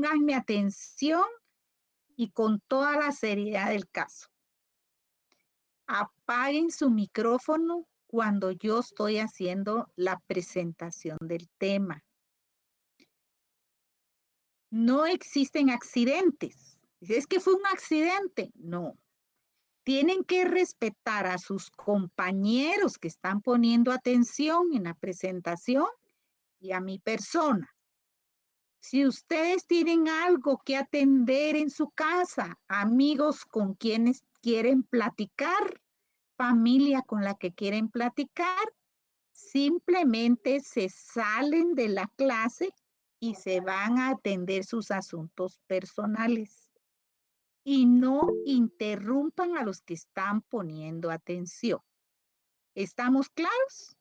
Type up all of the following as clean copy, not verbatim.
pónganme atención y con toda la seriedad del caso. Apaguen su micrófono cuando yo estoy haciendo la presentación del tema. No existen accidentes. Es que fue un accidente. No. Tienen que respetar a sus compañeros que están poniendo atención en la presentación y a mi persona. Si ustedes tienen algo que atender en su casa, amigos con quienes quieren platicar, familia con la que quieren platicar, simplemente se salen de la clase y se van a atender sus asuntos personales. Y no interrumpan a los que están poniendo atención. ¿Estamos claros?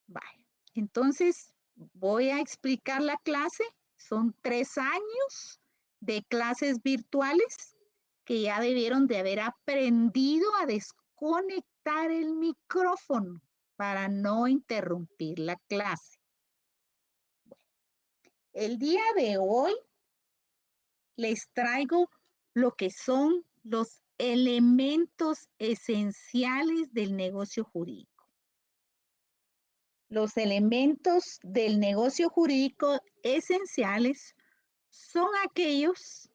Vale. Entonces, voy a explicar la clase. Son 3 años de clases virtuales que ya debieron de haber aprendido a desconectar el micrófono para no interrumpir la clase. Bueno, el día de hoy les traigo lo que son los elementos esenciales del negocio jurídico. Los elementos del negocio jurídico esenciales son aquellos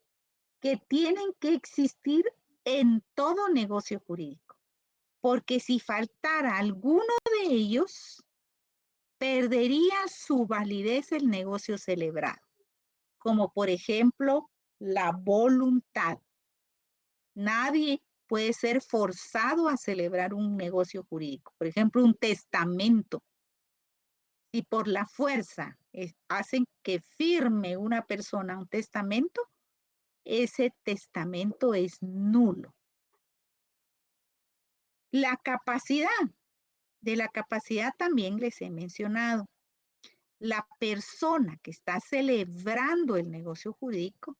que tienen que existir en todo negocio jurídico, porque si faltara alguno de ellos, perdería su validez el negocio celebrado, como por ejemplo la voluntad. Nadie puede ser forzado a celebrar un negocio jurídico, por ejemplo, un testamento. Si por la fuerza hacen que firme una persona un testamento, ese testamento es nulo. La capacidad, de la capacidad también les he mencionado. La persona que está celebrando el negocio jurídico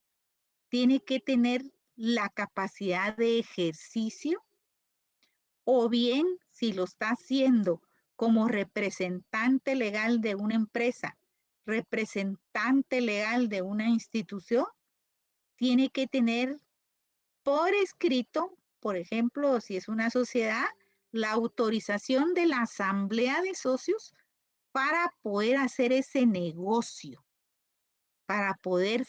tiene que tener la capacidad de ejercicio, o bien si lo está haciendo como representante legal de una empresa, representante legal de una institución, tiene que tener por escrito, por ejemplo, si es una sociedad, la autorización de la asamblea de socios para poder hacer ese negocio, para poder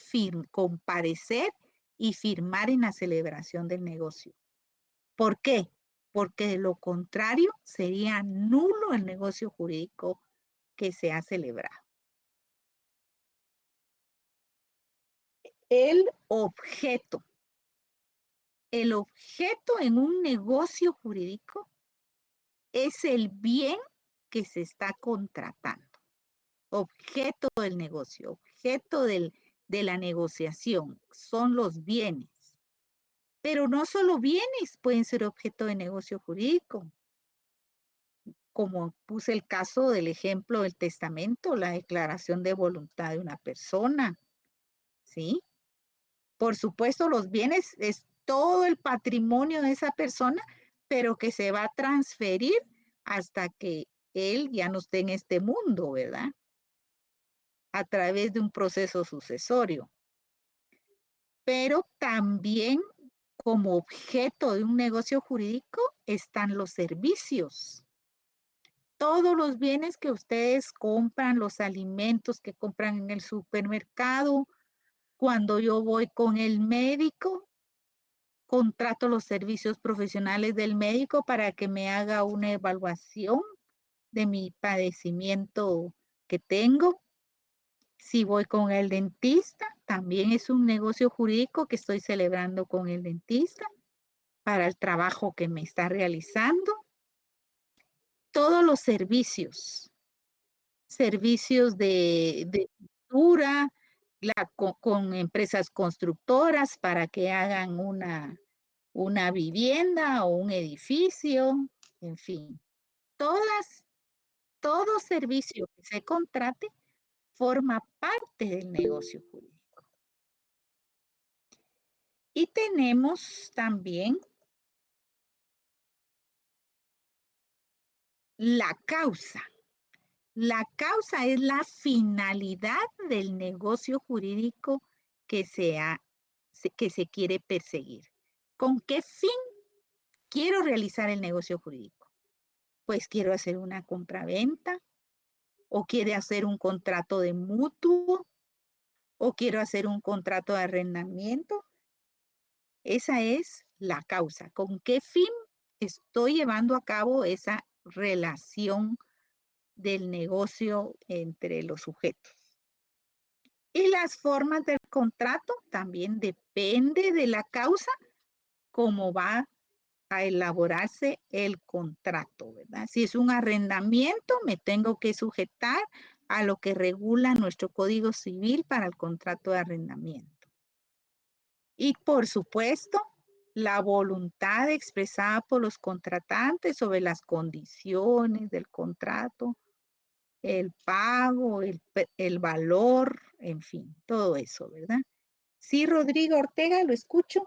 comparecer y firmar en la celebración del negocio. ¿Por qué? Porque de lo contrario sería nulo el negocio jurídico que se ha celebrado. El objeto. El objeto en un negocio jurídico es el bien que se está contratando. Objeto del negocio, objeto de la negociación, son los bienes. Pero no solo bienes pueden ser objeto de negocio jurídico, como puse el caso del ejemplo del testamento, la declaración de voluntad de una persona, ¿sí? Por supuesto, los bienes es todo el patrimonio de esa persona, pero que se va a transferir hasta que él ya no esté en este mundo, ¿verdad? A través de un proceso sucesorio. Pero también como objeto de un negocio jurídico están los servicios. Todos los bienes que ustedes compran, los alimentos que compran en el supermercado, cuando yo voy con el médico, contrato los servicios profesionales del médico para que me haga una evaluación de mi padecimiento que tengo. Si voy con el dentista, también es un negocio jurídico que estoy celebrando con el dentista para el trabajo que me está realizando. Todos los servicios de pintura, con empresas constructoras para que hagan una vivienda o un edificio, en fin. Todo servicio que se contrate forma parte del negocio jurídico. Y tenemos también la causa. La causa es la finalidad del negocio jurídico que que se quiere perseguir. ¿Con qué fin quiero realizar el negocio jurídico? Pues quiero hacer una compraventa, o quiere hacer un contrato de mutuo, o quiero hacer un contrato de arrendamiento. Esa es la causa. ¿Con qué fin estoy llevando a cabo esa relación del negocio entre los sujetos? Y las formas del contrato también depende de la causa, cómo va a elaborarse el contrato, ¿verdad? Si es un arrendamiento, me tengo que sujetar a lo que regula nuestro Código Civil para el contrato de arrendamiento. Y por supuesto, la voluntad expresada por los contratantes sobre las condiciones del contrato, el pago, el valor, en fin, todo eso, ¿verdad? Sí, Rodrigo Ortega, lo escucho.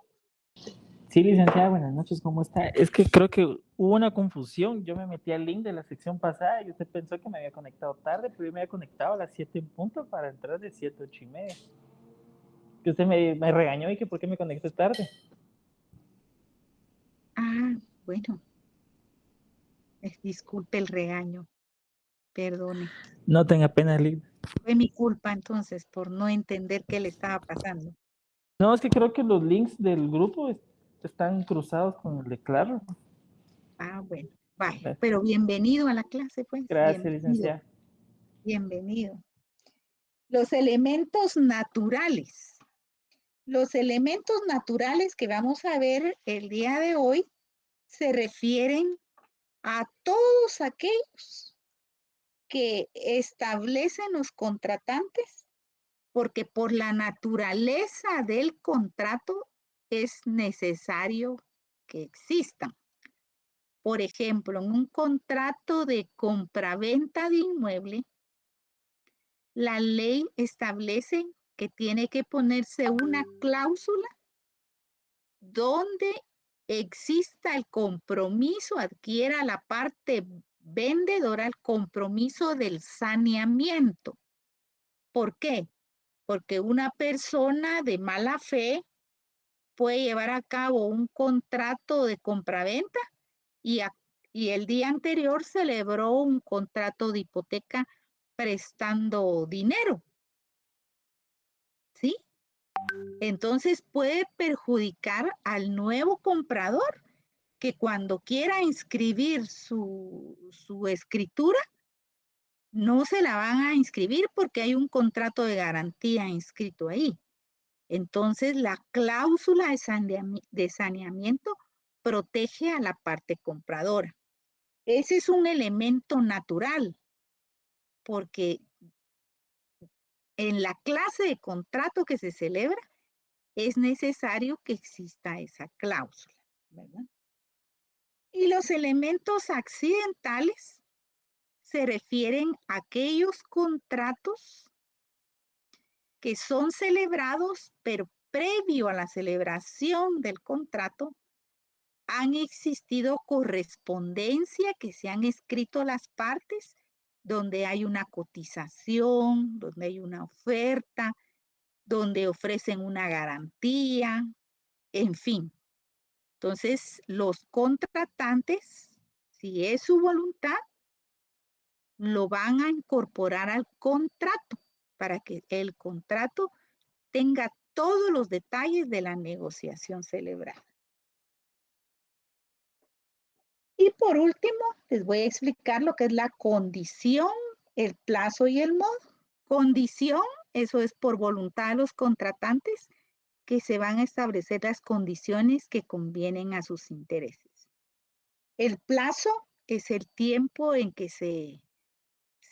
Sí, licenciada, buenas noches, ¿cómo está? Es que creo que hubo una confusión. Yo me metí al link de la sección pasada y usted pensó que me había conectado tarde, pero yo me había conectado a las 7 en punto para entrar de 7 a 8 y media. Que usted me regañó y que por qué me conecté tarde. Ah, bueno, disculpe el regaño, perdone. No tenga pena, Lid. Fue mi culpa entonces por no entender qué le estaba pasando. No, es que creo que los links del grupo están cruzados con el de Claro. Ah, bueno, vaya, pero bienvenido a la clase, pues, Gracias, bienvenido, licenciada. bienvenido. Los elementos naturales. Los elementos naturales que vamos a ver el día de hoy se refieren a todos aquellos que establecen los contratantes, porque por la naturaleza del contrato es necesario que existan. Por ejemplo, en un contrato de compraventa de inmueble, la ley establece que tiene que ponerse una cláusula donde exista el compromiso, adquiera la parte vendedora el compromiso del saneamiento. ¿Por qué? Porque una persona de mala fe puede llevar a cabo un contrato de compraventa y, y el día anterior celebró un contrato de hipoteca prestando dinero, ¿sí? Entonces puede perjudicar al nuevo comprador que cuando quiera inscribir su escritura, no se la van a inscribir porque hay un contrato de garantía inscrito ahí. Entonces, la cláusula de saneamiento protege a la parte compradora. Ese es un elemento natural, porque en la clase de contrato que se celebra es necesario que exista esa cláusula, ¿verdad? Y los elementos accidentales se refieren a aquellos contratos que son celebrados, pero previo a la celebración del contrato, han existido correspondencia que se han escrito las partes, donde hay una cotización, donde hay una oferta, donde ofrecen una garantía, en fin. Entonces, los contratantes, si es su voluntad, lo van a incorporar al contrato para que el contrato tenga todos los detalles de la negociación celebrada. Y por último, les voy a explicar lo que es la condición, el plazo y el modo. Condición, eso es por voluntad de los contratantes que se van a establecer las condiciones que convienen a sus intereses. El plazo es el tiempo en que se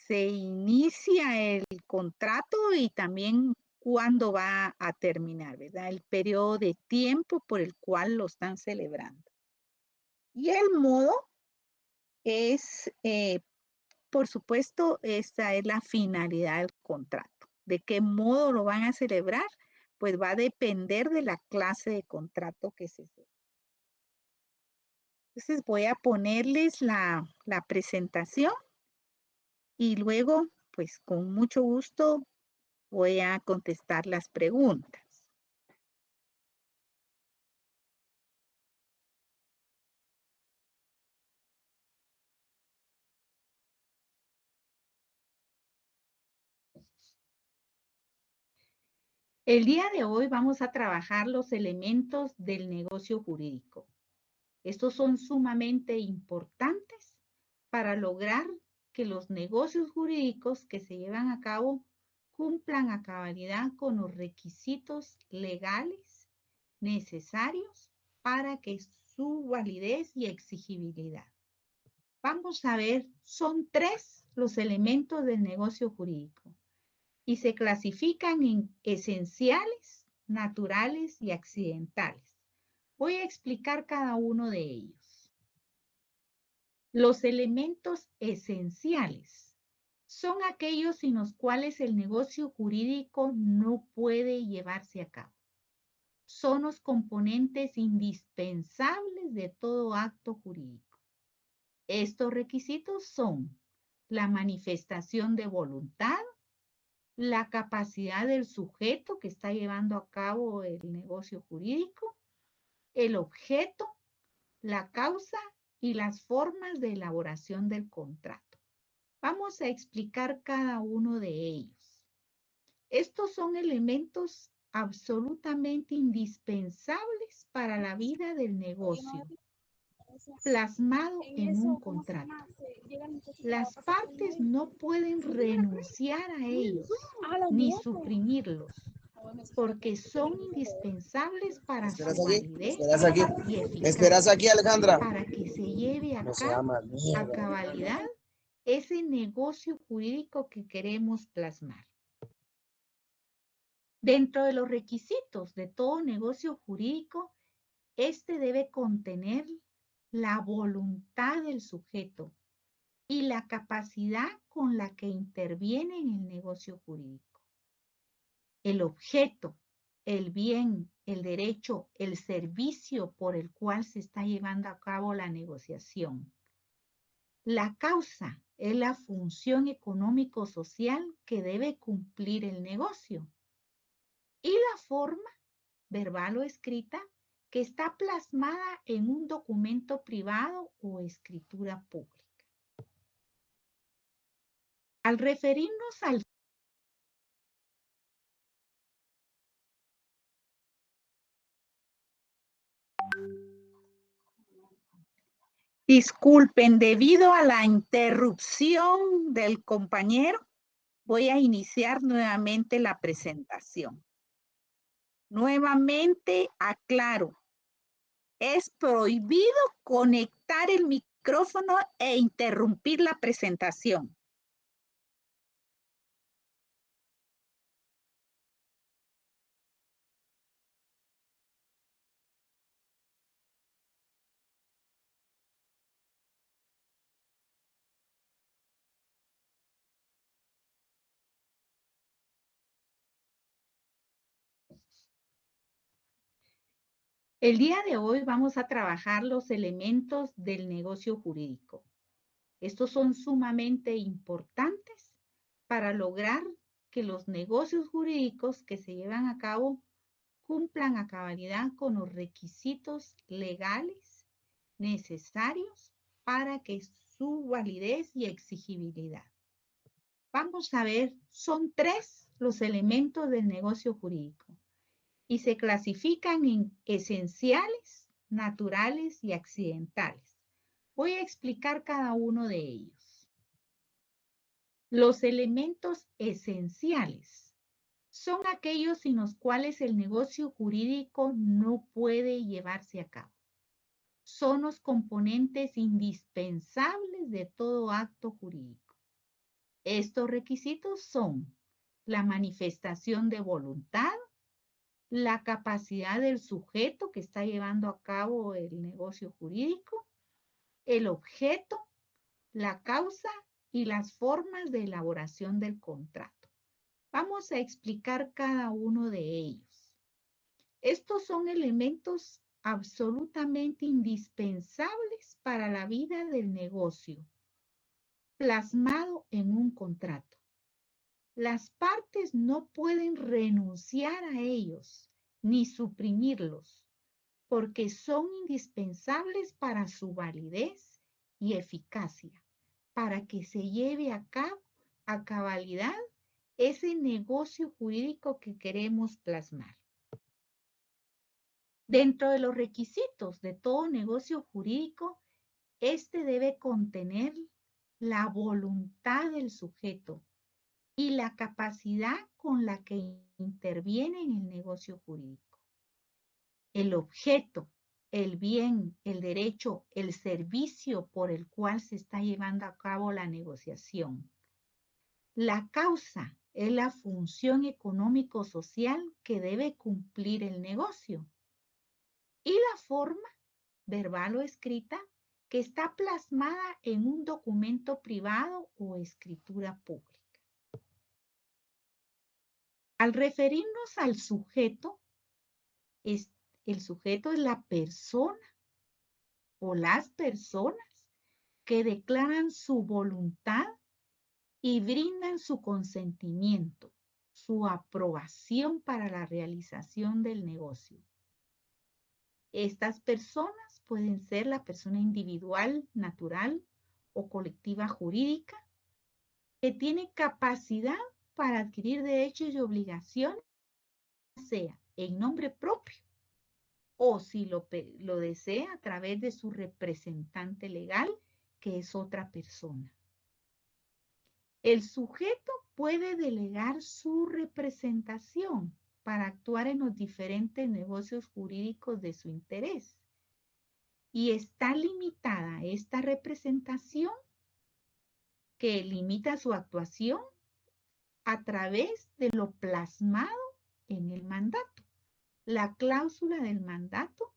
inicia el contrato y también cuándo va a terminar, ¿verdad? El periodo de tiempo por el cual lo están celebrando. Y el modo es, por supuesto, esta es la finalidad del contrato. ¿De qué modo lo van a celebrar? Pues va a depender de la clase de contrato que se celebra. Entonces voy a ponerles la presentación y luego, pues con mucho gusto, voy a contestar las preguntas. El día de hoy vamos a trabajar los elementos del negocio jurídico. Estos son sumamente importantes para lograr que los negocios jurídicos que se llevan a cabo cumplan a cabalidad con los requisitos legales necesarios para que su validez y exigibilidad. Vamos a ver, son 3 los elementos del negocio jurídico y se clasifican en esenciales, naturales y accidentales. Voy a explicar cada uno de ellos. Los elementos esenciales son aquellos sin los cuales el negocio jurídico no puede llevarse a cabo. Son los componentes indispensables de todo acto jurídico. Estos requisitos son la manifestación de voluntad, la capacidad del sujeto que está llevando a cabo el negocio jurídico, el objeto, la causa y las formas de elaboración del contrato. Vamos a explicar cada uno de ellos. Estos son elementos absolutamente indispensables para la vida del negocio, plasmado en un contrato. Las partes no pueden renunciar a ellos ni suprimirlos, porque son indispensables para su validez y eficacia, Alejandra? para que se lleve a cabo a cabalidad ese negocio jurídico que queremos plasmar. Dentro de los requisitos de todo negocio jurídico, este debe contener la voluntad del sujeto y la capacidad con la que interviene en el negocio jurídico. El objeto, el bien, el derecho, el servicio por el cual se está llevando a cabo la negociación. La causa es la función económico-social que debe cumplir el negocio. Y la forma, verbal o escrita, que está plasmada en un documento privado o escritura pública. Al referirnos al Disculpen, debido a la interrupción del compañero, voy a iniciar nuevamente la presentación. Nuevamente aclaro, es prohibido conectar el micrófono e interrumpir la presentación. El día de hoy vamos a trabajar los elementos del negocio jurídico. Estos son sumamente importantes para lograr que los negocios jurídicos que se llevan a cabo cumplan a cabalidad con los requisitos legales necesarios para que su validez y exigibilidad. Vamos a ver, son 3 los elementos del negocio jurídico y se clasifican en esenciales, naturales y accidentales. Voy a explicar cada uno de ellos. Los elementos esenciales son aquellos sin los cuales el negocio jurídico no puede llevarse a cabo. Son los componentes indispensables de todo acto jurídico. Estos requisitos son la manifestación de voluntad, la capacidad del sujeto que está llevando a cabo el negocio jurídico, el objeto, la causa y las formas de elaboración del contrato. Vamos a explicar cada uno de ellos. Estos son elementos absolutamente indispensables para la vida del negocio, plasmado en un contrato. Las partes no pueden renunciar a ellos ni suprimirlos, porque son indispensables para su validez y eficacia, para que se lleve a cabo a cabalidad ese negocio jurídico que queremos plasmar. Dentro de los requisitos de todo negocio jurídico, este debe contener la voluntad del sujeto y la capacidad con la que interviene en el negocio jurídico. El objeto, el bien, el derecho, el servicio por el cual se está llevando a cabo la negociación. La causa es la función económico-social que debe cumplir el negocio. Y la forma, verbal o escrita, que está plasmada en un documento privado o escritura pública. Al referirnos al sujeto, el sujeto es la persona o las personas que declaran su voluntad y brindan su consentimiento, su aprobación para la realización del negocio. Estas personas pueden ser la persona individual, natural o colectiva jurídica que tiene capacidad para adquirir derechos y obligaciones, sea en nombre propio o si lo desea a través de su representante legal, que es otra persona. El sujeto puede delegar su representación para actuar en los diferentes negocios jurídicos de su interés. Y está limitada esta representación que limita su actuación a través de lo plasmado en el mandato. La cláusula del mandato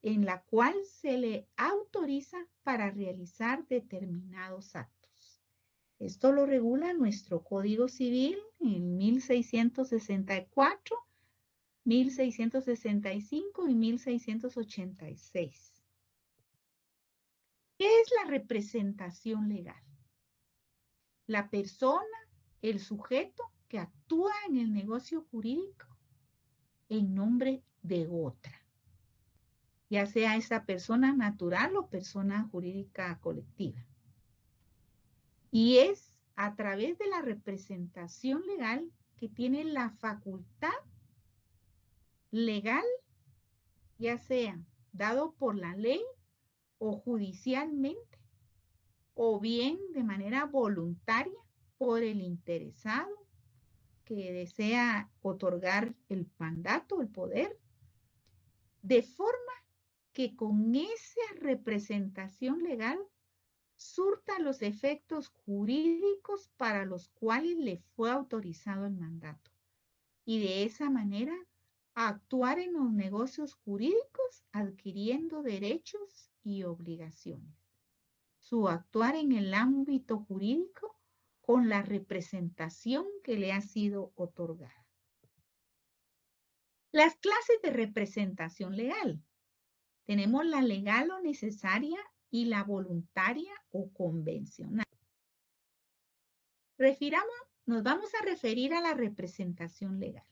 en la cual se le autoriza para realizar determinados actos. Esto lo regula nuestro Código Civil en 1664, 1665 y 1686. ¿Qué es la representación legal? La persona, el sujeto que actúa en el negocio jurídico en nombre de otra, ya sea esa persona natural o persona jurídica colectiva. Y es a través de la representación legal que tiene la facultad legal, ya sea dado por la ley o judicialmente, o bien de manera voluntaria por el interesado que desea otorgar el mandato, el poder, de forma que con esa representación legal surta los efectos jurídicos para los cuales le fue autorizado el mandato. Y de esa manera actuar en los negocios jurídicos adquiriendo derechos y obligaciones. Su actuar en el ámbito jurídico con la representación que le ha sido otorgada. Las clases de representación legal. Tenemos la legal o necesaria y la voluntaria o convencional. Nos vamos a referir a la representación legal.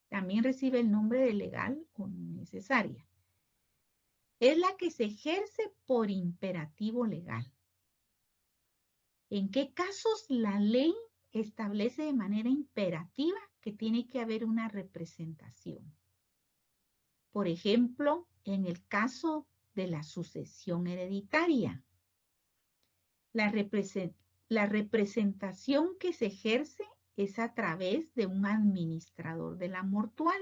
También recibe el nombre de legal o necesaria. Es la que se ejerce por imperativo legal. ¿En qué casos la ley establece de manera imperativa que tiene que haber una representación? Por ejemplo, en el caso de la sucesión hereditaria. La representación que se ejerce es a través de un administrador de la mortual,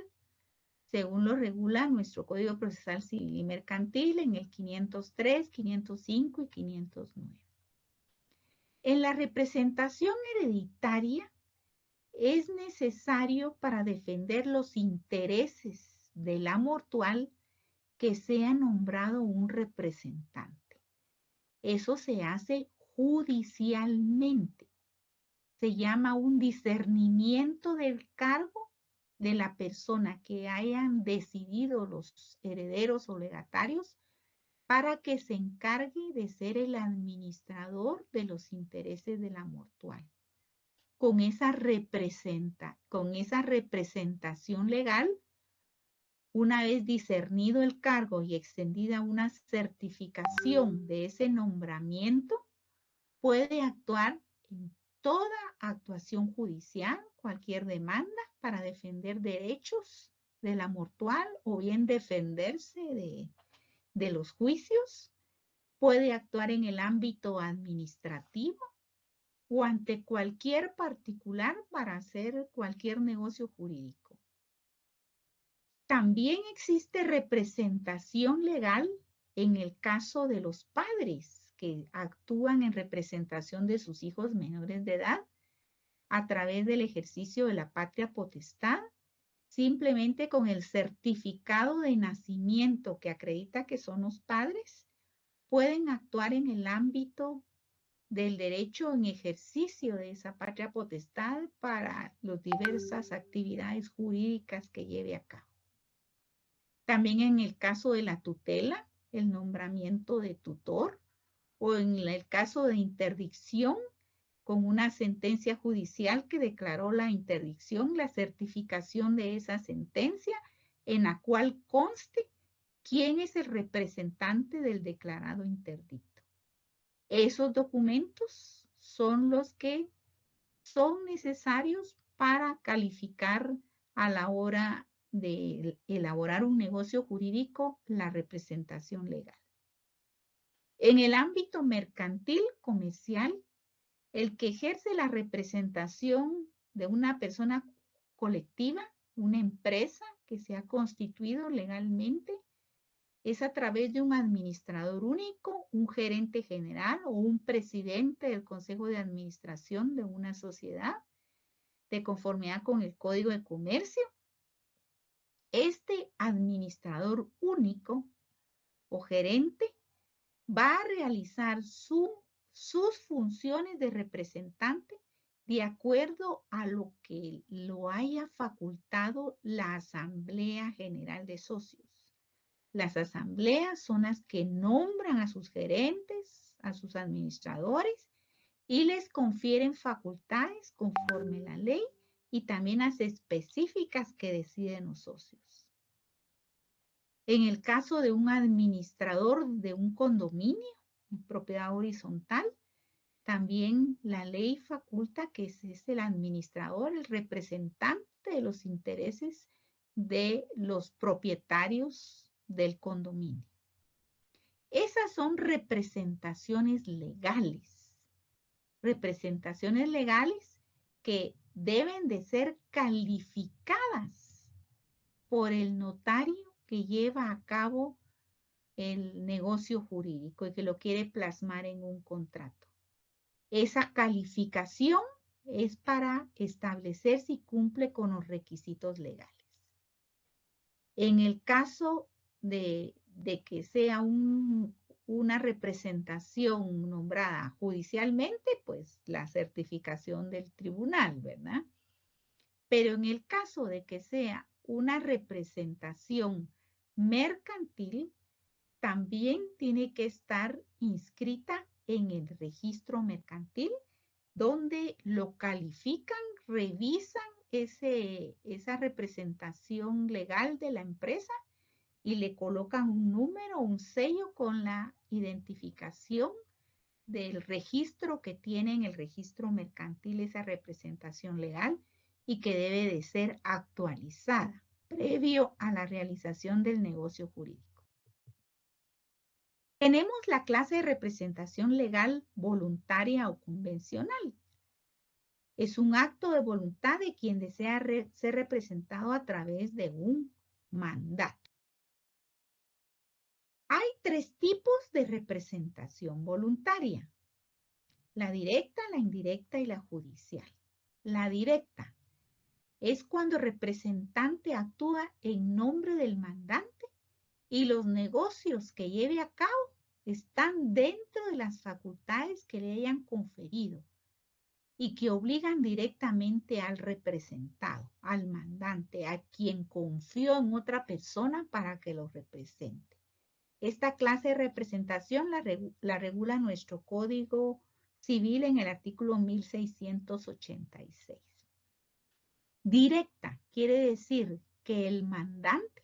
según lo regula nuestro Código Procesal Civil y Mercantil en el 503, 505 y 509. En la representación hereditaria es necesario para defender los intereses de la mortual que sea nombrado un representante. Eso se hace judicialmente. Se llama un discernimiento del cargo de la persona que hayan decidido los herederos o legatarios para que se encargue de ser el administrador de los intereses de la mortuaria. Con esa representación legal, una vez discernido el cargo y extendida una certificación de ese nombramiento, puede actuar en toda actuación judicial, cualquier demanda para defender derechos de la mortual o bien defenderse de los juicios. Puede actuar en el ámbito administrativo o ante cualquier particular para hacer cualquier negocio jurídico. También existe representación legal en el caso de los padres que actúan en representación de sus hijos menores de edad a través del ejercicio de la patria potestad, simplemente con el certificado de nacimiento que acredita que son los padres, pueden actuar en el ámbito del derecho en ejercicio de esa patria potestad para las diversas actividades jurídicas que lleve a cabo. También en el caso de la tutela, el nombramiento de tutor, o en el caso de interdicción, con una sentencia judicial que declaró la interdicción, la certificación de esa sentencia en la cual conste quién es el representante del declarado interdicto. Esos documentos son los que son necesarios para calificar a la hora de elaborar un negocio jurídico la representación legal. En el ámbito mercantil, comercial, el que ejerce la representación de una persona colectiva, una empresa que se ha constituido legalmente, es a través de un administrador único, un gerente general o un presidente del consejo de administración de una sociedad, de conformidad con el Código de Comercio. Este administrador único o gerente va a realizar sus funciones de representante de acuerdo a lo que lo haya facultado la Asamblea General de Socios. Las asambleas son las que nombran a sus gerentes, a sus administradores y les confieren facultades conforme la ley y también las específicas que deciden los socios. En el caso de un administrador de un condominio, propiedad horizontal, también la ley faculta que es el administrador, el representante de los intereses de los propietarios del condominio. Esas son representaciones legales que deben de ser calificadas por el notario que lleva a cabo el negocio jurídico y que lo quiere plasmar en un contrato. Esa calificación es para establecer si cumple con los requisitos legales. En el caso de que sea una representación nombrada judicialmente, pues la certificación del tribunal, ¿verdad? Pero en el caso de que sea una representación mercantil, también tiene que estar inscrita en el registro mercantil, donde lo califican, revisan esa representación legal de la empresa y le colocan un número, un sello con la identificación del registro que tiene en el registro mercantil esa representación legal y que debe de ser actualizada previo a la realización del negocio jurídico. Tenemos la clase de representación legal voluntaria o convencional. Es un acto de voluntad de quien desea ser representado a través de un mandato. Hay 3 tipos de representación voluntaria: la directa, la indirecta y la judicial. La directa es cuando el representante actúa en nombre del mandante y los negocios que lleve a cabo están dentro de las facultades que le hayan conferido y que obligan directamente al representado, al mandante, a quien confió en otra persona para que lo represente. Esta clase de representación la regula nuestro Código Civil en el artículo 1686. Directa quiere decir que el mandante,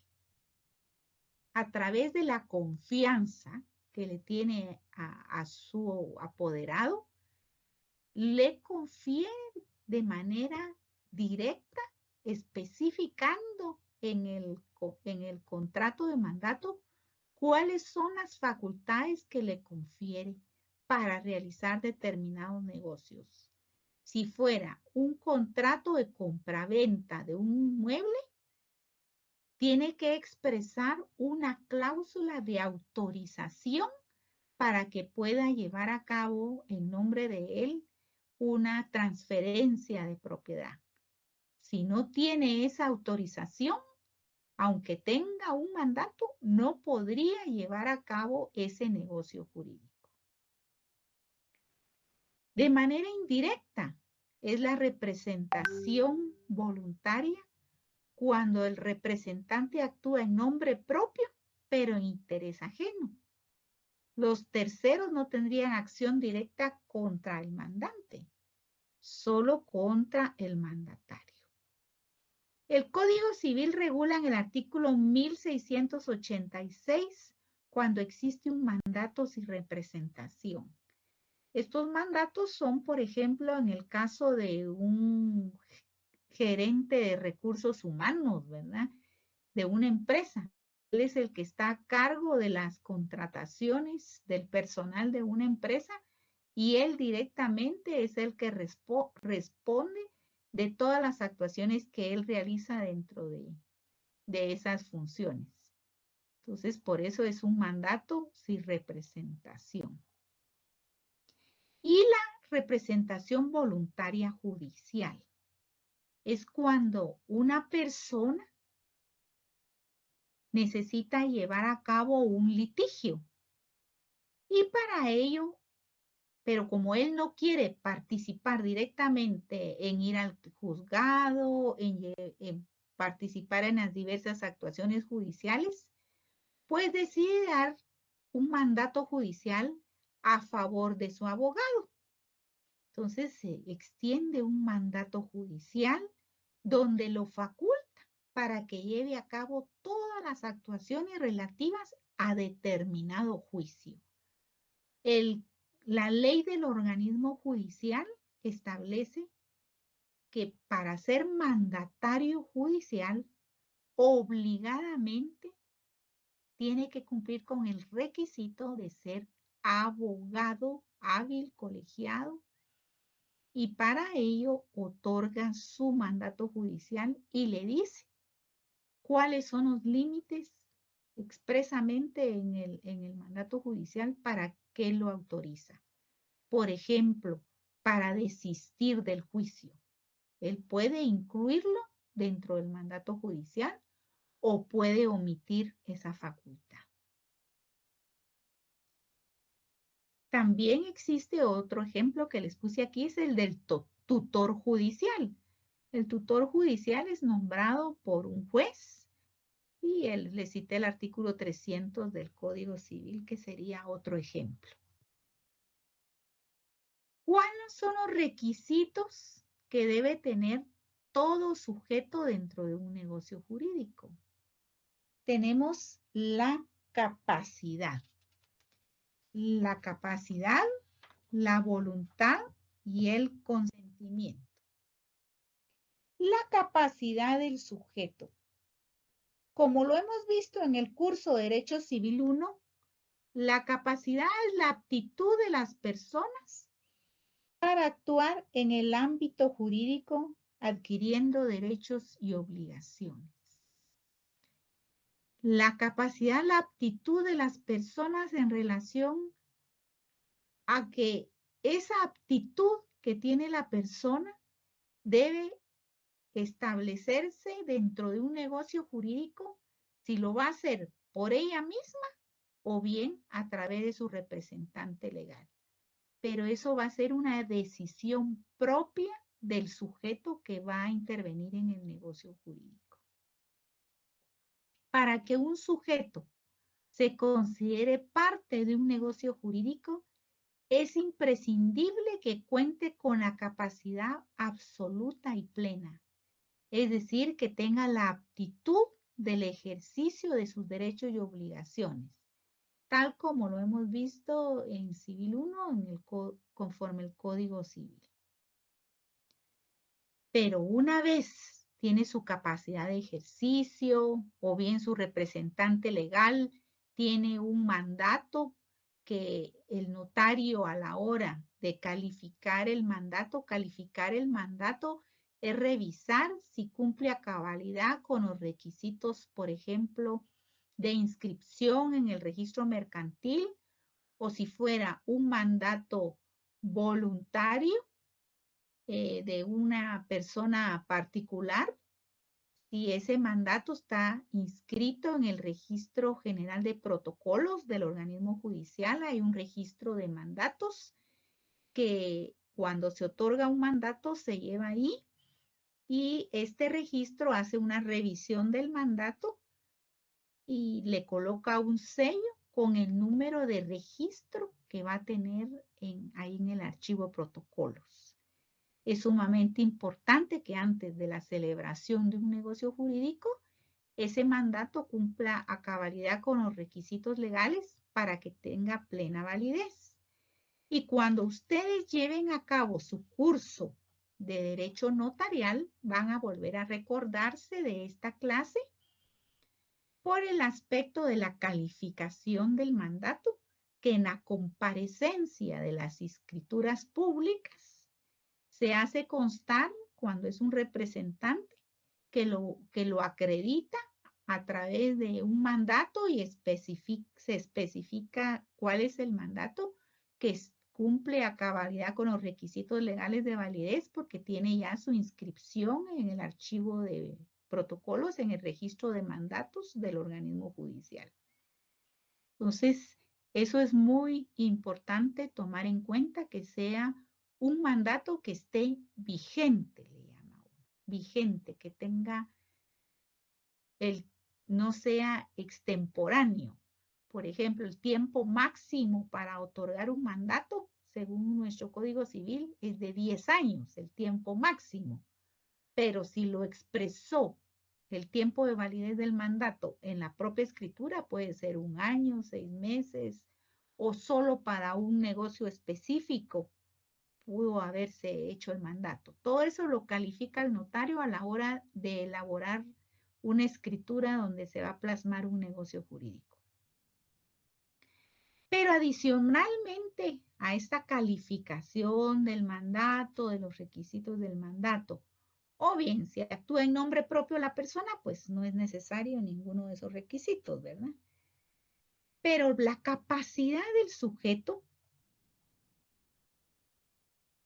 a través de la confianza que le tiene a su apoderado, le confiere de manera directa, especificando en el contrato de mandato cuáles son las facultades que le confiere para realizar determinados negocios. Si fuera un contrato de compraventa de un inmueble, tiene que expresar una cláusula de autorización para que pueda llevar a cabo en nombre de él una transferencia de propiedad. Si no tiene esa autorización, aunque tenga un mandato, no podría llevar a cabo ese negocio jurídico. De manera indirecta, es la representación voluntaria cuando el representante actúa en nombre propio, pero en interés ajeno. Los terceros no tendrían acción directa contra el mandante, solo contra el mandatario. El Código Civil regula en el artículo 1686 cuando existe un mandato sin representación. Estos mandatos son, por ejemplo, en el caso de un gerente de recursos humanos, ¿verdad? De una empresa. Él es el que está a cargo de las contrataciones del personal de una empresa y él directamente es el que responde de todas las actuaciones que él realiza dentro de esas funciones. Entonces, por eso es un mandato sin representación. Y la representación voluntaria judicial es cuando una persona necesita llevar a cabo un litigio. Y para ello, pero como él no quiere participar directamente en ir al juzgado, en participar en las diversas actuaciones judiciales, pues decide dar un mandato judicial a favor de su abogado. Entonces se extiende un mandato judicial donde lo faculta para que lleve a cabo todas las actuaciones relativas a determinado juicio. La ley del organismo judicial establece que para ser mandatario judicial, obligadamente tiene que cumplir con el requisito de ser abogado hábil colegiado y para ello otorga su mandato judicial y le dice cuáles son los límites expresamente en el mandato judicial para qué lo autoriza. Por ejemplo, para desistir del juicio. Él puede incluirlo dentro del mandato judicial o puede omitir esa facultad. También existe otro ejemplo que les puse aquí, es el del tutor judicial. El tutor judicial es nombrado por un juez y le cité el artículo 300 del Código Civil, que sería otro ejemplo. ¿Cuáles son los requisitos que debe tener todo sujeto dentro de un negocio jurídico? Tenemos la capacidad. La capacidad, la voluntad y el consentimiento. La capacidad del sujeto. Como lo hemos visto en el curso Derecho Civil 1, la capacidad es la aptitud de las personas para actuar en el ámbito jurídico adquiriendo derechos y obligaciones. La capacidad, la aptitud de las personas en relación a que esa aptitud que tiene la persona debe establecerse dentro de un negocio jurídico si lo va a hacer por ella misma o bien a través de su representante legal. Pero eso va a ser una decisión propia del sujeto que va a intervenir en el negocio jurídico. Para que un sujeto se considere parte de un negocio jurídico, es imprescindible que cuente con la capacidad absoluta y plena, es decir, que tenga la aptitud del ejercicio de sus derechos y obligaciones, tal como lo hemos visto en Civil 1, conforme el Código Civil. Pero una vez tiene su capacidad de ejercicio o bien su representante legal tiene un mandato que el notario a la hora de calificar el mandato es revisar si cumple a cabalidad con los requisitos, por ejemplo, de inscripción en el registro mercantil, o si fuera un mandato voluntario de una persona particular, si ese mandato está inscrito en el Registro General de Protocolos del organismo judicial. Hay un registro de mandatos que cuando se otorga un mandato se lleva ahí, y este registro hace una revisión del mandato y le coloca un sello con el número de registro que va a tener ahí en el archivo protocolos. Es sumamente importante que antes de la celebración de un negocio jurídico, ese mandato cumpla a cabalidad con los requisitos legales para que tenga plena validez. Y cuando ustedes lleven a cabo su curso de derecho notarial, van a volver a recordarse de esta clase por el aspecto de la calificación del mandato, que en la comparecencia de las escrituras públicas se hace constar, cuando es un representante, que lo acredita a través de un mandato y se especifica cuál es el mandato que cumple a cabalidad con los requisitos legales de validez, porque tiene ya su inscripción en el archivo de protocolos, en el registro de mandatos del organismo judicial. Entonces, eso es muy importante tomar en cuenta, que sea un mandato que esté vigente, le llama uno, vigente, que tenga no sea extemporáneo. Por ejemplo, el tiempo máximo para otorgar un mandato, según nuestro Código Civil, es de 10 años, el tiempo máximo. Pero si lo expresó el tiempo de validez del mandato en la propia escritura, puede ser 1 año, 6 meses, o solo para un negocio específico pudo haberse hecho el mandato. Todo eso lo califica el notario a la hora de elaborar una escritura donde se va a plasmar un negocio jurídico. Pero adicionalmente a esta calificación del mandato, de los requisitos del mandato, o bien si actúa en nombre propio la persona, pues no es necesario ninguno de esos requisitos, ¿verdad? Pero la capacidad del sujeto,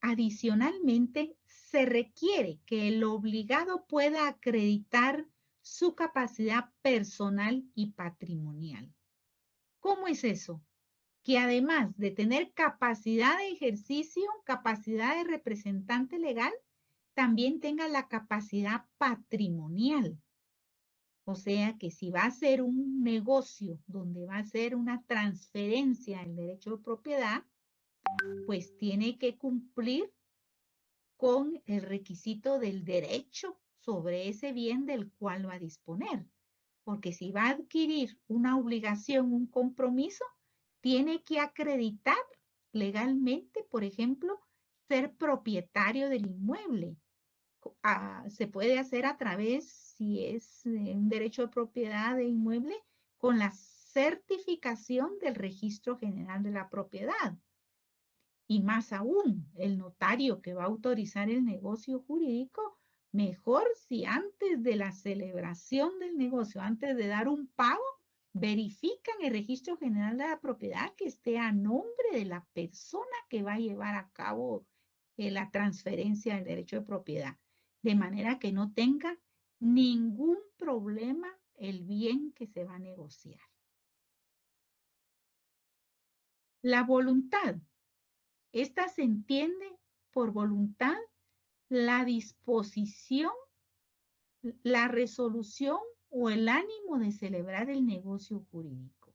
adicionalmente, se requiere que el obligado pueda acreditar su capacidad personal y patrimonial. ¿Cómo es eso? Que además de tener capacidad de ejercicio, capacidad de representante legal, también tenga la capacidad patrimonial. O sea que si va a ser un negocio donde va a ser una transferencia del derecho de propiedad, pues tiene que cumplir con el requisito del derecho sobre ese bien del cual va a disponer. Porque si va a adquirir una obligación, un compromiso, tiene que acreditar legalmente, por ejemplo, ser propietario del inmueble. Se puede hacer a través, si es un derecho de propiedad de inmueble, con la certificación del Registro General de la Propiedad. Y más aún, el notario que va a autorizar el negocio jurídico, mejor si antes de la celebración del negocio, antes de dar un pago, verifican el Registro General de la Propiedad que esté a nombre de la persona que va a llevar a cabo la transferencia del derecho de propiedad, de manera que no tenga ningún problema el bien que se va a negociar. La voluntad. Esta se entiende por voluntad la disposición, la resolución o el ánimo de celebrar el negocio jurídico.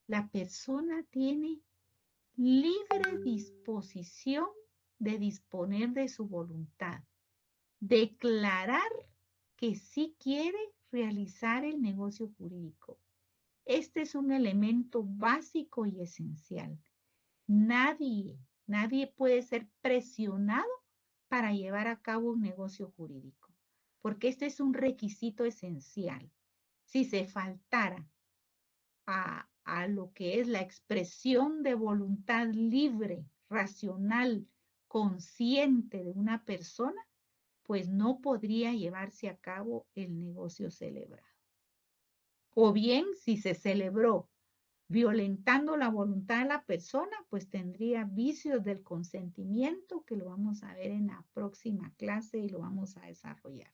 La persona tiene libre disposición de disponer de su voluntad, declarar que sí quiere realizar el negocio jurídico. Este es un elemento básico y esencial. Nadie puede ser presionado para llevar a cabo un negocio jurídico, porque este es un requisito esencial. Si se faltara a lo que es la expresión de voluntad libre, racional, consciente de una persona, pues no podría llevarse a cabo el negocio celebrado. O bien, si se celebró violentando la voluntad de la persona, pues tendría vicios del consentimiento, que lo vamos a ver en la próxima clase y lo vamos a desarrollar,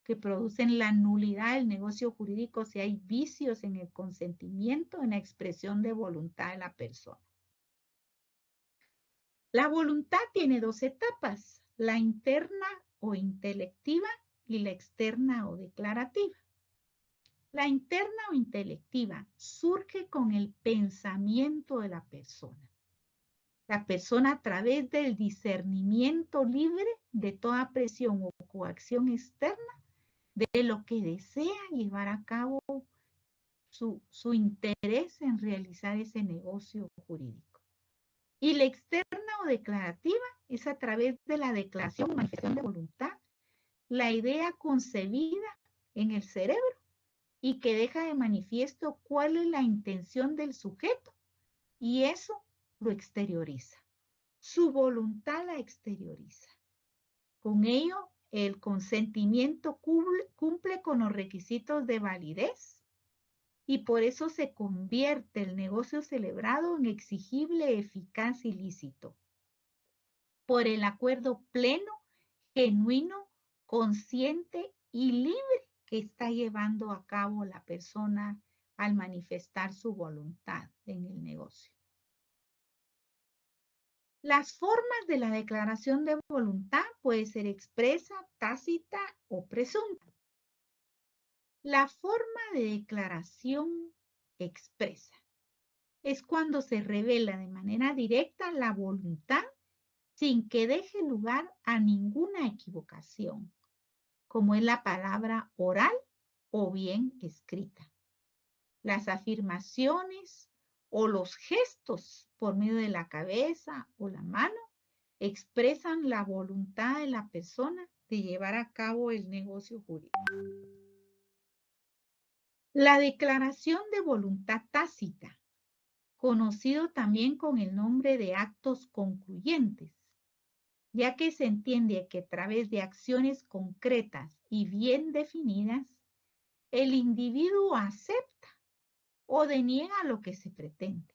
que producen la nulidad del negocio jurídico si hay vicios en el consentimiento, en la expresión de voluntad de la persona. La voluntad tiene dos etapas, la interna o intelectiva y la externa o declarativa. La interna o intelectiva surge con el pensamiento de la persona. La persona, a través del discernimiento libre de toda presión o coacción externa, de lo que desea llevar a cabo su interés en realizar ese negocio jurídico. Y la externa o declarativa es a través de la declaración o manifestación de voluntad, la idea concebida en el cerebro y que deja de manifiesto cuál es la intención del sujeto, y eso lo exterioriza. Su voluntad la exterioriza. Con ello, el consentimiento cumple con los requisitos de validez y por eso se convierte el negocio celebrado en exigible, eficaz y lícito. Por el acuerdo pleno, genuino, consciente y libre que está llevando a cabo la persona al manifestar su voluntad en el negocio. Las formas de la declaración de voluntad puede ser expresa, tácita o presunta. La forma de declaración expresa es cuando se revela de manera directa la voluntad sin que deje lugar a ninguna equivocación, como es la palabra oral o bien escrita. Las afirmaciones o los gestos por medio de la cabeza o la mano expresan la voluntad de la persona de llevar a cabo el negocio jurídico. La declaración de voluntad tácita, conocido también con el nombre de actos concluyentes, ya que se entiende que a través de acciones concretas y bien definidas, el individuo acepta o deniega lo que se pretende.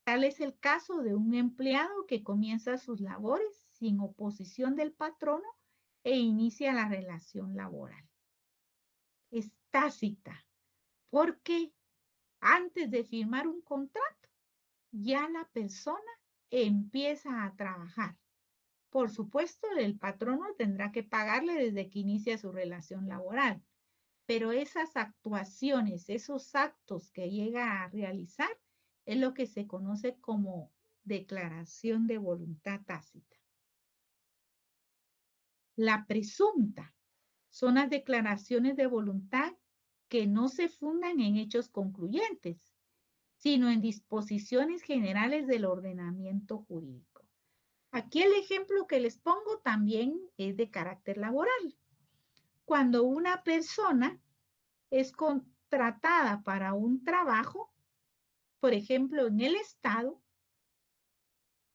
Tal es el caso de un empleado que comienza sus labores sin oposición del patrono e inicia la relación laboral. Es tácita, porque antes de firmar un contrato, ya la persona empieza a trabajar. Por supuesto, el patrono tendrá que pagarle desde que inicia su relación laboral, pero esas actuaciones, esos actos que llega a realizar, es lo que se conoce como declaración de voluntad tácita. La presunta son las declaraciones de voluntad que no se fundan en hechos concluyentes, sino en disposiciones generales del ordenamiento jurídico. Aquí el ejemplo que les pongo también es de carácter laboral. Cuando una persona es contratada para un trabajo, por ejemplo, en el Estado,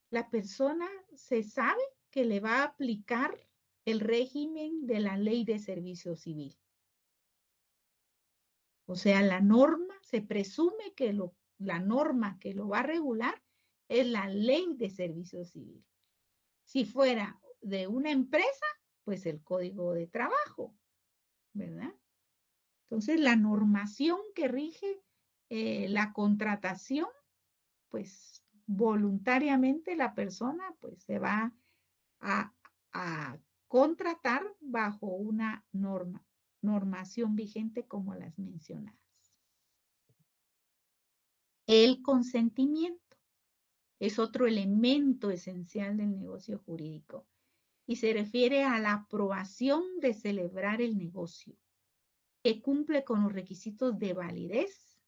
la persona se sabe que le va a aplicar el régimen de la Ley de Servicio Civil. O sea, la norma, se presume que la norma que lo va a regular es la Ley de Servicio Civil. Si fuera de una empresa, pues el Código de Trabajo, ¿verdad? Entonces, la normación que rige la contratación, pues voluntariamente la persona pues se va a, a contratar bajo una normación vigente como las mencionadas. El consentimiento es otro elemento esencial del negocio jurídico y se refiere a la aprobación de celebrar el negocio, que cumple con los requisitos de validez.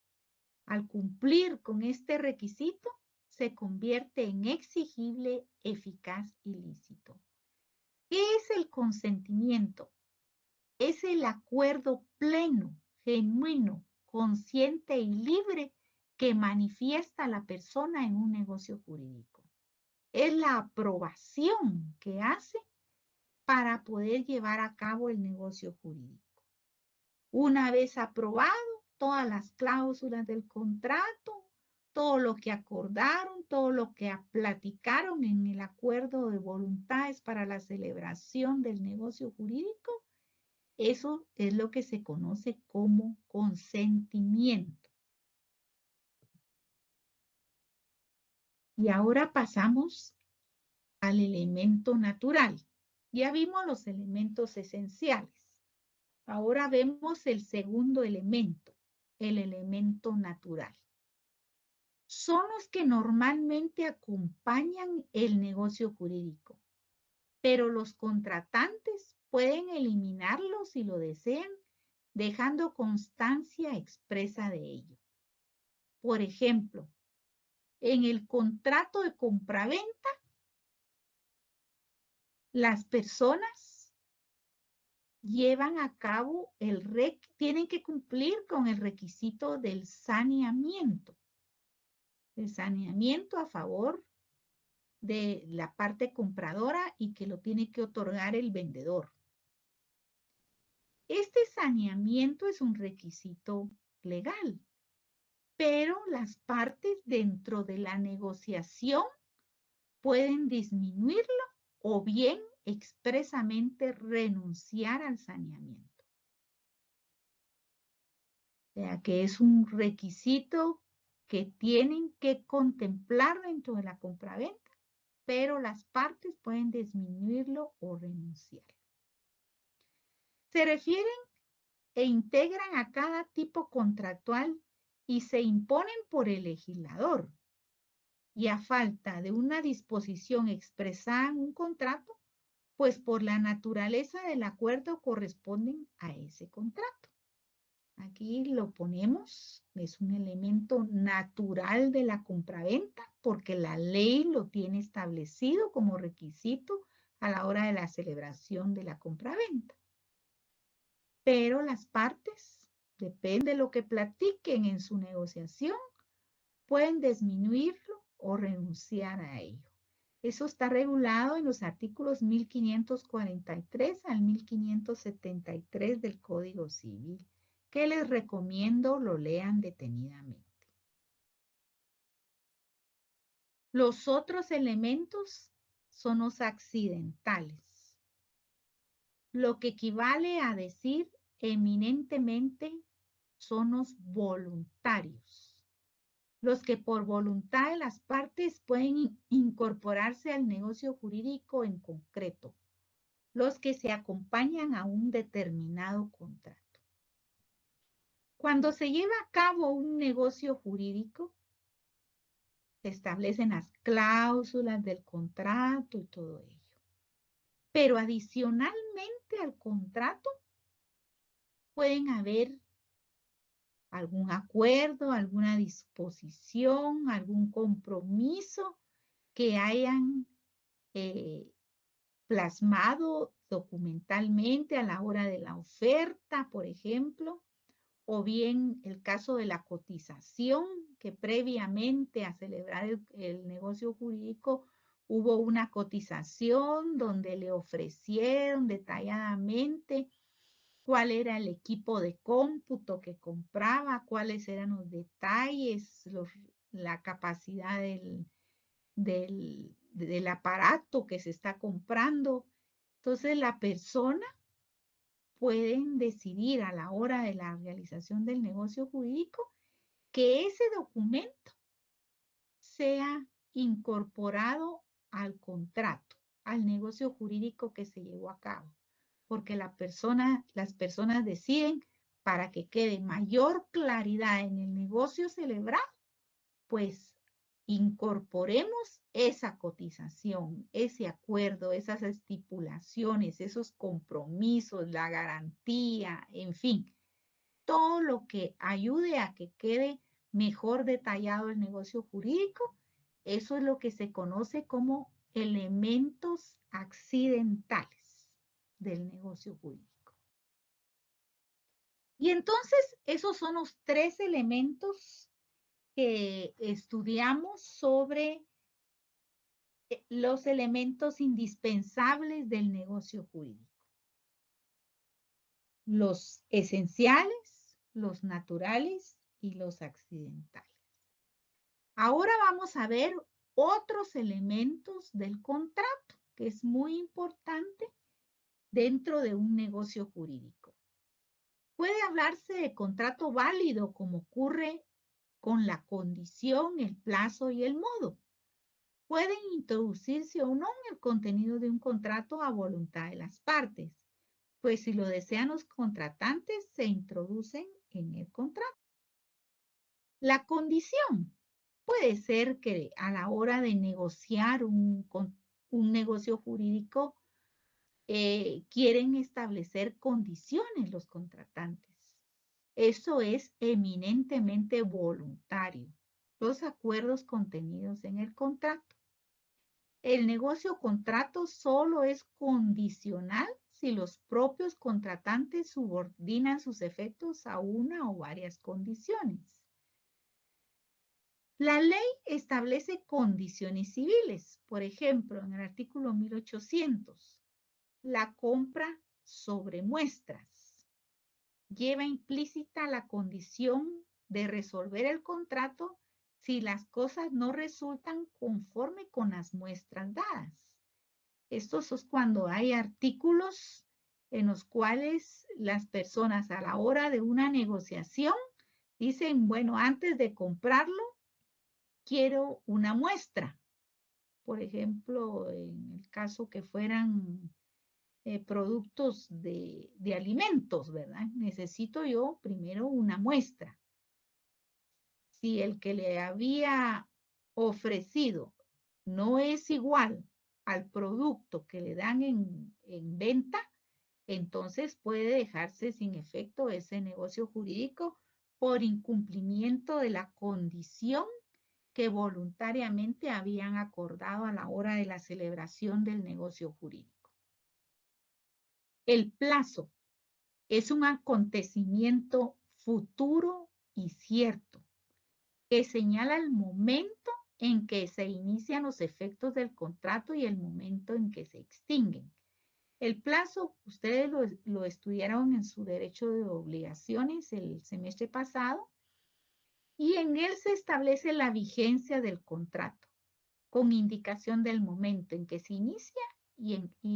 Al cumplir con este requisito, se convierte en exigible, eficaz y lícito. ¿Qué es el consentimiento? Es el acuerdo pleno, genuino, consciente y libre que manifiesta la persona en un negocio jurídico. Es la aprobación que hace para poder llevar a cabo el negocio jurídico. Una vez aprobado, todas las cláusulas del contrato, todo lo que acordaron, todo lo que platicaron en el acuerdo de voluntades para la celebración del negocio jurídico, eso es lo que se conoce como consentimiento. Y ahora pasamos al elemento natural. Ya vimos los elementos esenciales. Ahora vemos el segundo elemento, el elemento natural. Son los que normalmente acompañan el negocio jurídico, pero los contratantes pueden eliminarlos si lo desean, dejando constancia expresa de ello. Por ejemplo, en el contrato de compraventa, las personas llevan a cabo tienen que cumplir con el requisito del saneamiento a favor de la parte compradora y que lo tiene que otorgar el vendedor. Este saneamiento es un requisito legal, pero las partes dentro de la negociación pueden disminuirlo o bien expresamente renunciar al saneamiento. O sea que es un requisito que tienen que contemplar dentro de la compraventa, pero las partes pueden disminuirlo o renunciar. Se refieren e integran a cada tipo contractual y se imponen por el legislador. Y a falta de una disposición expresada en un contrato, pues por la naturaleza del acuerdo corresponden a ese contrato. Aquí lo ponemos, es un elemento natural de la compraventa porque la ley lo tiene establecido como requisito a la hora de la celebración de la compraventa. Pero las partes, depende de lo que platiquen en su negociación, pueden disminuirlo o renunciar a ello. Eso está regulado en los artículos 1543 al 1573 del Código Civil, que les recomiendo lo lean detenidamente. Los otros elementos son los accidentales, lo que equivale a decir eminentemente son los voluntarios, los que por voluntad de las partes pueden incorporarse al negocio jurídico en concreto, los que se acompañan a un determinado contrato. Cuando se lleva a cabo un negocio jurídico, se establecen las cláusulas del contrato y todo ello. Pero adicionalmente al contrato, pueden haber algún acuerdo, alguna disposición, algún compromiso que hayan plasmado documentalmente a la hora de la oferta, por ejemplo, o bien el caso de la cotización, que previamente a celebrar el negocio jurídico hubo una cotización donde le ofrecieron detalladamente cuál era el equipo de cómputo que compraba, cuáles eran los detalles, la capacidad del aparato que se está comprando. Entonces la persona puede decidir a la hora de la realización del negocio jurídico que ese documento sea incorporado al contrato, al negocio jurídico que se llevó a cabo, porque las personas deciden para que quede mayor claridad en el negocio celebrado, pues incorporemos esa cotización, ese acuerdo, esas estipulaciones, esos compromisos, la garantía, en fin, todo lo que ayude a que quede mejor detallado el negocio jurídico. Eso es lo que se conoce como elementos accidentales del negocio jurídico. Y entonces, esos son los 3 elementos que estudiamos sobre los elementos indispensables del negocio jurídico. Los esenciales, los naturales y los accidentales. Ahora vamos a ver otros elementos del contrato, que es muy importante dentro de un negocio jurídico. Puede hablarse de contrato válido, como ocurre con la condición, el plazo y el modo. Pueden introducirse o no en el contenido de un contrato a voluntad de las partes, pues si lo desean los contratantes, se introducen en el contrato. La condición puede ser que a la hora de negociar un negocio jurídico, quieren establecer condiciones los contratantes. Eso es eminentemente voluntario. Los acuerdos contenidos en el contrato. El negocio contrato solo es condicional si los propios contratantes subordinan sus efectos a una o varias condiciones. La ley establece condiciones civiles. Por ejemplo, en el artículo 1800, la compra sobre muestras lleva implícita la condición de resolver el contrato si las cosas no resultan conforme con las muestras dadas. Esto es cuando hay artículos en los cuales las personas a la hora de una negociación dicen, bueno, antes de comprarlo, quiero una muestra. Por ejemplo, en el caso que fueran productos de alimentos, ¿verdad? Necesito yo primero una muestra. Si el que le había ofrecido no es igual al producto que le dan en venta, entonces puede dejarse sin efecto ese negocio jurídico por incumplimiento de la condición que voluntariamente habían acordado a la hora de la celebración del negocio jurídico. El plazo es un acontecimiento futuro y cierto que señala el momento en que se inician los efectos del contrato y el momento en que se extinguen. El plazo, ustedes lo estudiaron en su derecho de obligaciones el semestre pasado, y en él se establece la vigencia del contrato, con indicación del momento en que se inicia y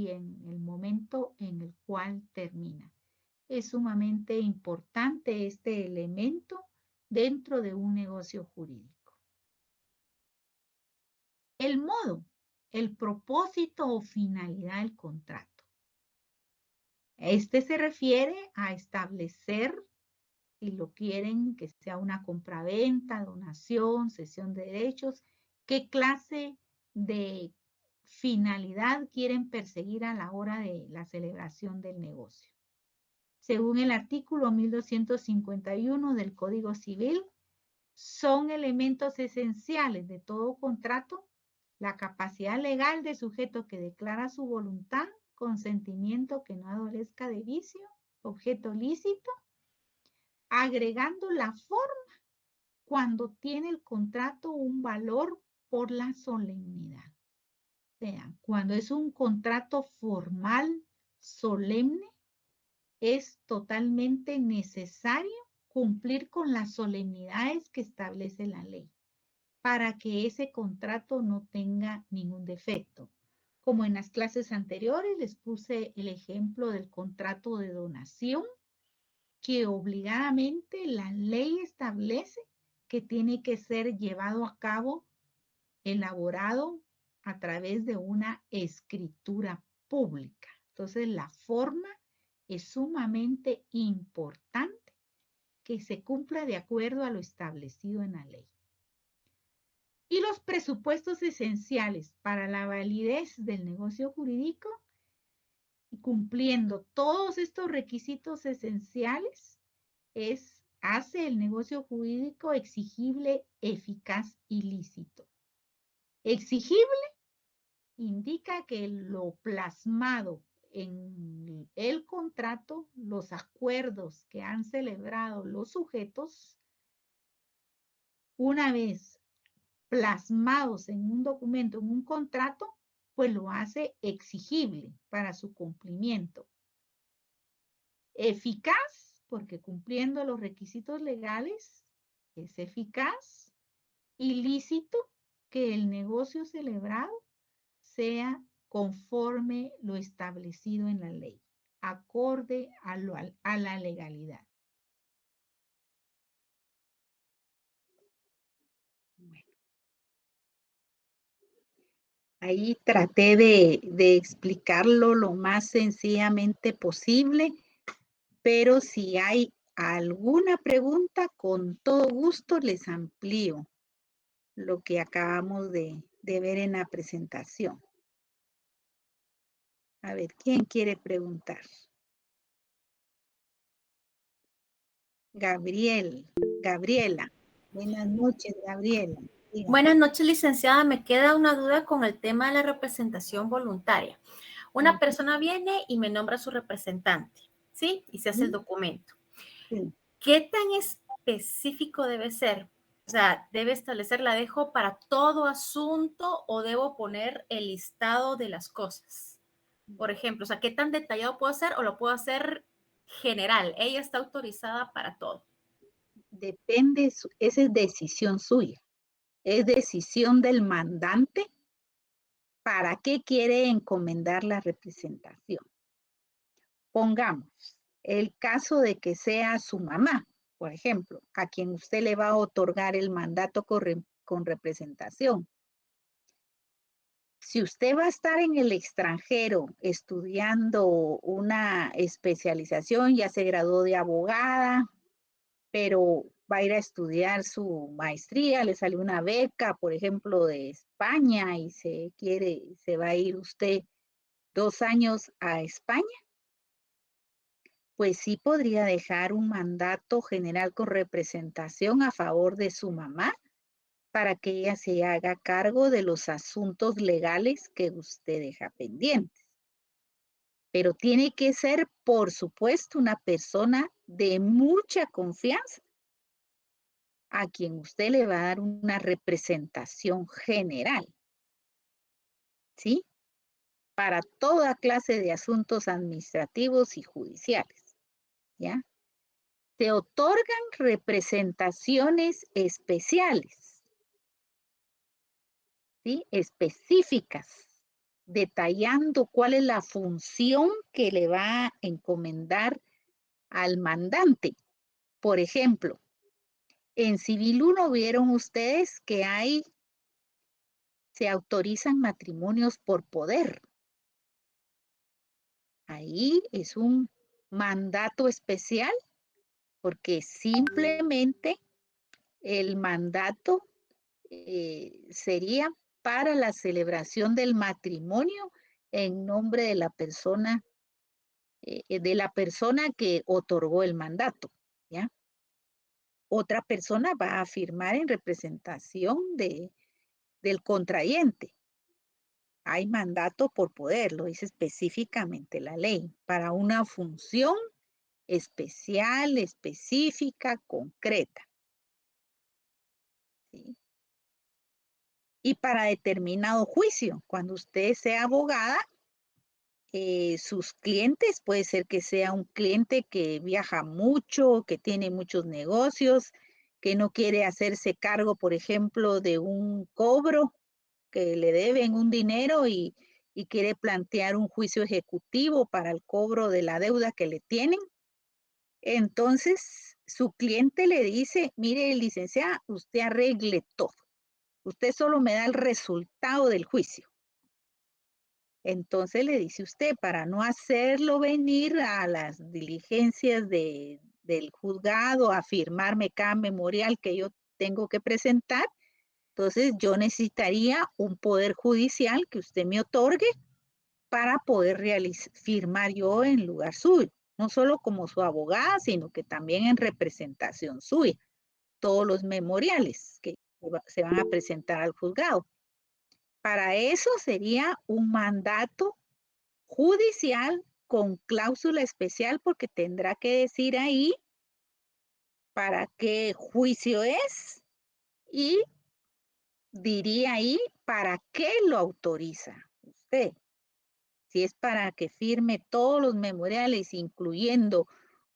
en el momento en el cual termina. Es sumamente importante este elemento dentro de un negocio jurídico. El modo, el propósito o finalidad del contrato. Este se refiere a establecer, si lo quieren, que sea una compraventa, donación, cesión de derechos, qué clase de finalidad quieren perseguir a la hora de la celebración del negocio. Según el artículo 1251 del Código Civil, son elementos esenciales de todo contrato la capacidad legal del sujeto que declara su voluntad, consentimiento que no adolezca de vicio, objeto lícito, agregando la forma cuando tiene el contrato un valor por la solemnidad. O sea, cuando es un contrato formal, solemne, es totalmente necesario cumplir con las solemnidades que establece la ley para que ese contrato no tenga ningún defecto. Como en las clases anteriores les puse el ejemplo del contrato de donación, que obligadamente la ley establece que tiene que ser llevado a cabo, elaborado a través de una escritura pública. Entonces, la forma es sumamente importante que se cumpla de acuerdo a lo establecido en la ley. Y los presupuestos esenciales para la validez del negocio jurídico, y cumpliendo todos estos requisitos esenciales, hace el negocio jurídico exigible, eficaz y lícito. Exigible indica que lo plasmado en el contrato, los acuerdos que han celebrado los sujetos, una vez plasmados en un documento, en un contrato, pues lo hace exigible para su cumplimiento. Eficaz, porque cumpliendo los requisitos legales es eficaz. Ilícito, que el negocio celebrado sea conforme lo establecido en la ley, acorde a la legalidad. Bueno, ahí traté de explicarlo lo más sencillamente posible, pero si hay alguna pregunta, con todo gusto les amplío lo que acabamos de ver en la presentación. A ver, ¿quién quiere preguntar? Gabriela. Buenas noches, Gabriela. Dígame. Buenas noches, licenciada. Me queda una duda con el tema de la representación voluntaria. Una persona viene y me nombra su representante, ¿sí? Y se hace el documento. Sí. ¿Qué tan específico debe ser? O sea, ¿debe establecer, la dejo para todo asunto o debo poner el listado de las cosas? Por ejemplo, o sea, ¿qué tan detallado puedo hacer o lo puedo hacer general? Ella está autorizada para todo. Depende, esa es decisión suya. Es decisión del mandante para qué quiere encomendar la representación. Pongamos el caso de que sea su mamá, por ejemplo, a quien usted le va a otorgar el mandato con representación. Si usted va a estar en el extranjero estudiando una especialización, ya se graduó de abogada, pero va a ir a estudiar su maestría, le salió una beca, por ejemplo, de España y se va a ir usted 2 años a España, pues sí podría dejar un mandato general con representación a favor de su mamá para que ella se haga cargo de los asuntos legales que usted deja pendientes. Pero tiene que ser, por supuesto, una persona de mucha confianza a quien usted le va a dar una representación general, ¿sí? Para toda clase de asuntos administrativos y judiciales, ¿ya? Se otorgan representaciones especiales, ¿sí? Específicas, detallando cuál es la función que le va a encomendar al mandante. Por ejemplo, en Civil 1 vieron ustedes que se autorizan matrimonios por poder. Ahí es un mandato especial porque simplemente el mandato sería para la celebración del matrimonio en nombre de la persona que otorgó el mandato, ¿ya? Otra persona va a firmar en representación del contrayente. Hay mandato por poder, lo dice específicamente la ley, para una función especial, específica, concreta, ¿sí? Y para determinado juicio, cuando usted sea abogada, sus clientes, puede ser que sea un cliente que viaja mucho, que tiene muchos negocios, que no quiere hacerse cargo, por ejemplo, de un cobro, que le deben un dinero y quiere plantear un juicio ejecutivo para el cobro de la deuda que le tienen. Entonces, su cliente le dice, mire, licenciada, usted arregle todo. Usted solo me da el resultado del juicio. Entonces le dice usted, para no hacerlo venir a las diligencias del juzgado a firmarme cada memorial que yo tengo que presentar, Entonces yo necesitaría un poder judicial que usted me otorgue para poder firmar yo en lugar suyo, no solo como su abogada, sino que también en representación suya, todos los memoriales que se van a presentar al juzgado. Para eso sería un mandato judicial con cláusula especial porque tendrá que decir ahí para qué juicio es y diría ahí para qué lo autoriza usted. Si es para que firme todos los memoriales, incluyendo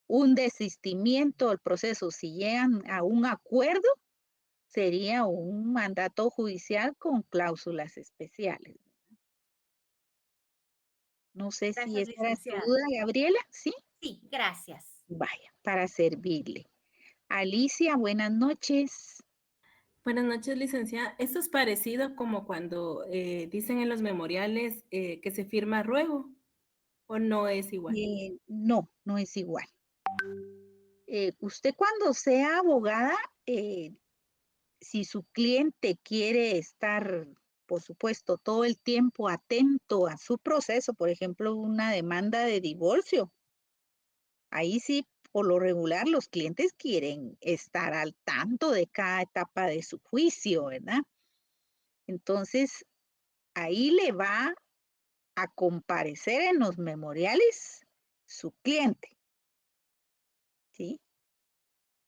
un desistimiento del proceso, si llegan a un acuerdo, sería un mandato judicial con cláusulas especiales. No sé si Gracias, esa era tu licenciada. duda, Gabriela, ¿sí? Sí, gracias. Vaya, para servirle. Alicia, buenas noches. Buenas noches, licenciada. Esto es parecido como cuando dicen en los memoriales que se firma ruego, ¿o no es igual? No, no es igual. Usted cuando sea abogada, si su cliente quiere estar, por supuesto, todo el tiempo atento a su proceso, por ejemplo, una demanda de divorcio, ahí sí, por lo regular, los clientes quieren estar al tanto de cada etapa de su juicio, ¿verdad? Entonces, ahí le va a comparecer en los memoriales su cliente, ¿sí?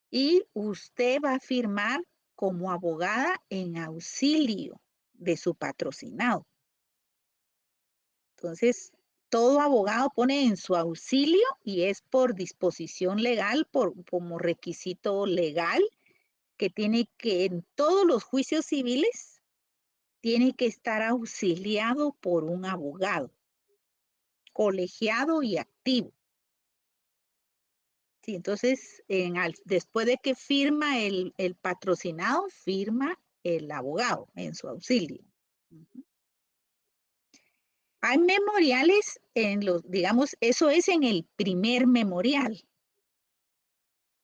Y usted va a firmar como abogada en auxilio de su patrocinado. Entonces, todo abogado pone en su auxilio y es por disposición legal, como requisito legal, que tiene que en todos los juicios civiles, tiene que estar auxiliado por un abogado, colegiado y activo. Sí, entonces, después de que firma el patrocinado, firma el abogado en su auxilio. Hay memoriales digamos, eso es en el primer memorial,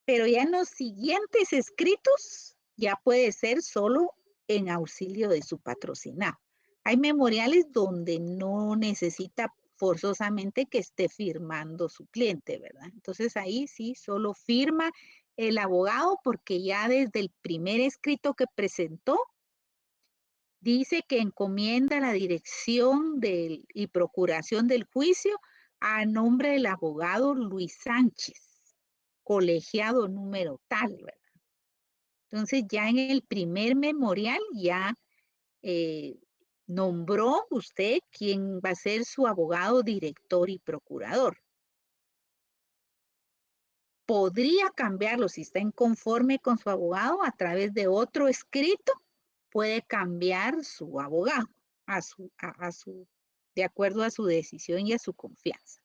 pero ya en los siguientes escritos ya puede ser solo en auxilio de su patrocinado. Hay memoriales donde no necesita forzosamente que esté firmando su cliente, ¿verdad? Entonces ahí sí solo firma el abogado porque ya desde el primer escrito que presentó dice que encomienda la dirección y procuración del juicio a nombre del abogado Luis Sánchez, colegiado número tal, ¿verdad? Entonces ya en el primer memorial ya nombró usted quién va a ser su abogado, director y procurador. Podría cambiarlo si está inconforme con su abogado a través de otro escrito, puede cambiar su abogado de acuerdo a su decisión y a su confianza.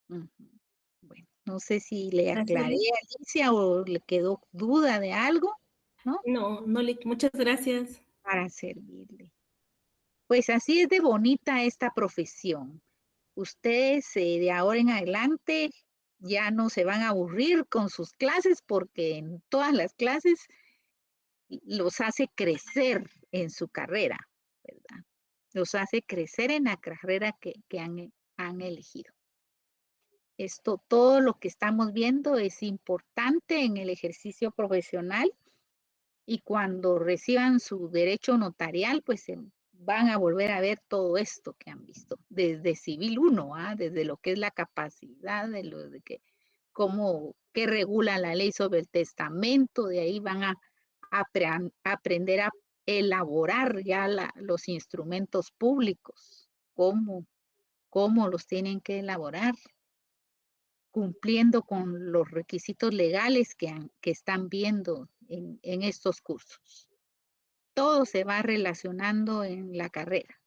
Bueno, no sé si le Gracias, aclaré a Alicia o le quedó duda de algo, ¿no? No, muchas gracias. Para servirle. Pues así es de bonita esta profesión. Ustedes de ahora en adelante ya no se van a aburrir con sus clases porque en todas las clases los hace crecer en su carrera, ¿verdad? Los hace crecer en la carrera que han elegido. Todo lo que estamos viendo es importante en el ejercicio profesional y cuando reciban su derecho notarial, pues van a volver a ver todo esto que han visto, desde Civil 1, desde lo que es la capacidad, de lo de qué regula la ley sobre el testamento, de ahí van a aprender a elaborar ya los instrumentos públicos, cómo los tienen que elaborar, cumpliendo con los requisitos legales que están viendo en estos cursos. Todo se va relacionando en la carrera.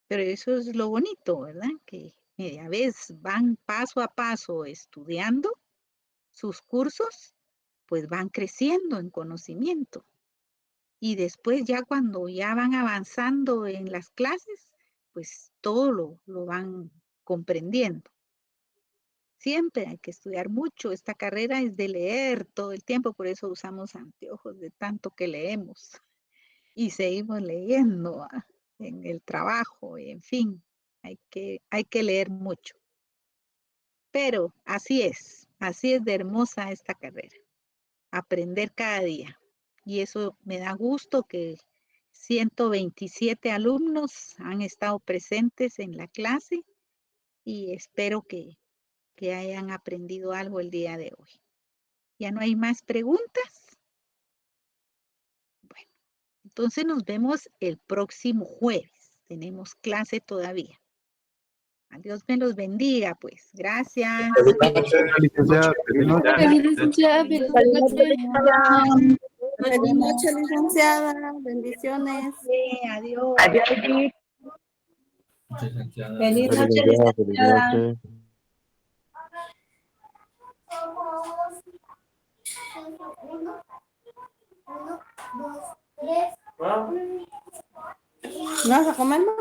Pero eso es lo bonito, ¿verdad? Que media vez van paso a paso estudiando sus cursos, pues van creciendo en conocimiento. Y después ya cuando ya van avanzando en las clases, pues todo lo van comprendiendo. Siempre hay que estudiar mucho. Esta carrera es de leer todo el tiempo, por eso usamos anteojos de tanto que leemos y seguimos leyendo en el trabajo, en fin, hay que leer mucho. Pero así es de hermosa esta carrera, aprender cada día. Y eso me da gusto que 127 alumnos han estado presentes en la clase y espero que hayan aprendido algo el día de hoy. ¿Ya no hay más preguntas? Bueno, entonces nos vemos el próximo jueves. Tenemos clase todavía. Dios me los bendiga, pues. Gracias. Licenciada, feliz noche. Feliz licenciada, feliz noche. Feliz noche, licenciada. Bendiciones. Adiós. Feliz noche, Licenciada, feliz licenciada. noche. ¿No vas a comer, no?